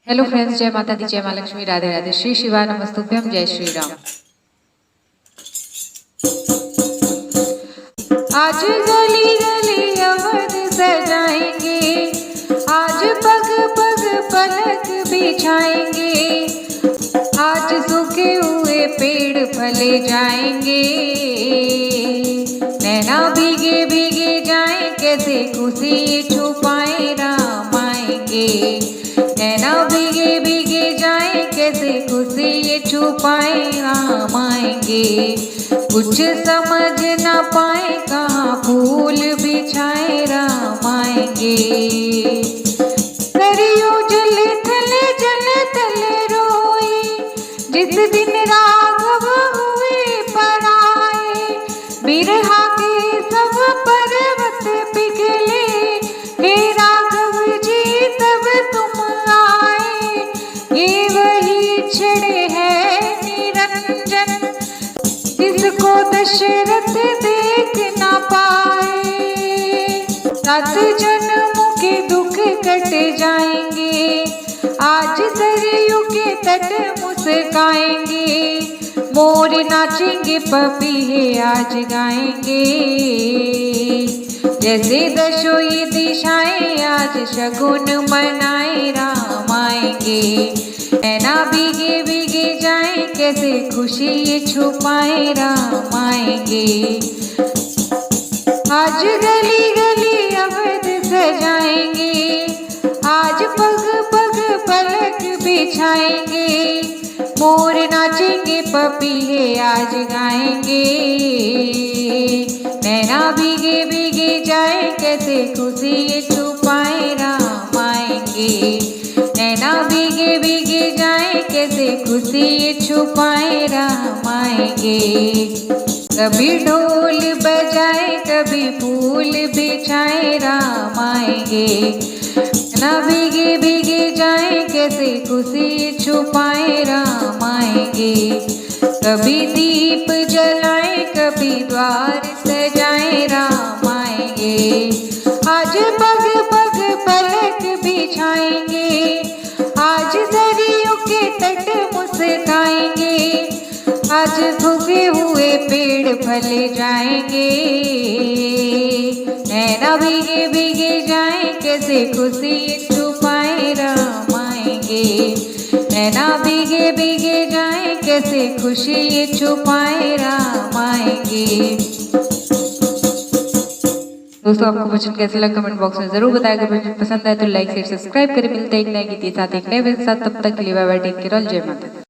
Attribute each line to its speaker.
Speaker 1: Hello friends, जय माता दी, जय माँ लक्ष्मी, राधे राधे, श्री शिवा नमस्तुभ्यम, जय श्री राम। आज गली गली अवध सजाएंगे, आज पग पग पलक बिछाएंगे, आज सूखे हुए पेड़ फले जाएंगे, नैना भीगे भीगे जाए, कैसे खुशी छुपाए राम आएंगे, नैना भीगे भीगे जाए, कैसे खुशी ये छुपाए राम आएंगे, कुछ समझ ना पाए कहाँ फूल बिछाए राम आएंगे, करियो जल थले रोई, जिस दिन राघव हुए पराए, बिरहा के सब पर्वत पिघले, हे राघव जी तब तुम आए, ये वही क्षण है निरंजन, जिसको दशरथ देख ना पाए, 7 जन्मों के दुख कट जाएंगे, आज सरयू के तट मुस्काएंगे, मोर नाचेंगे पपीहे आज गाएंगे, जैसे दशों ये दिशाएं आज शगुन मनाए राम आएंगे, नैना भीगे भीगे जाए, कैसे खुशी ये छुपाए राम आएंगे, आज गली गली अवध सजाएंगे, आज पग पग पलक बिछाएंगे, मोर नाचेंगे पपीहे आज गाएंगे, नैना भीगे भीगे जाए, कैसे खुशी ये छुपाए राम आएंगे, नैना भीगे भीगे जाए, कैसे खुशी ये छुपाए राम आएंगे, कभी ढोल बजाए कभी फूल बिछाए राम आएंगे, ना भीगे भीगे जाए, कैसे खुशी छुपाए राम आएंगे, कभी दीप जलाए कभी द्वार सजाए राम आएंगे, आज पग पग पलक बिछाएंगे, आज सरयू के तट मुस्काएंगे, आज सूखे हुए पेड़ फले जाएंगे, नैना भीगे भीगे जाए, कैसे खुशी छुपाए राम आएंगे, नैना भीगे भीगे जाए, कैसे खुशी छुपाए राम आएंगे। दोस्तों, आपको भजन कैसे लगा कमेंट बॉक्स में जरूर बताएगा। भजन पसंद आए तो लाइक शेयर सब्सक्राइब करें। मिलते हैं एक नए गीत के साथ, एक नए वीडियो के साथ। तब तक के लिए बाय बाय, टेक केयर, जय माता दी।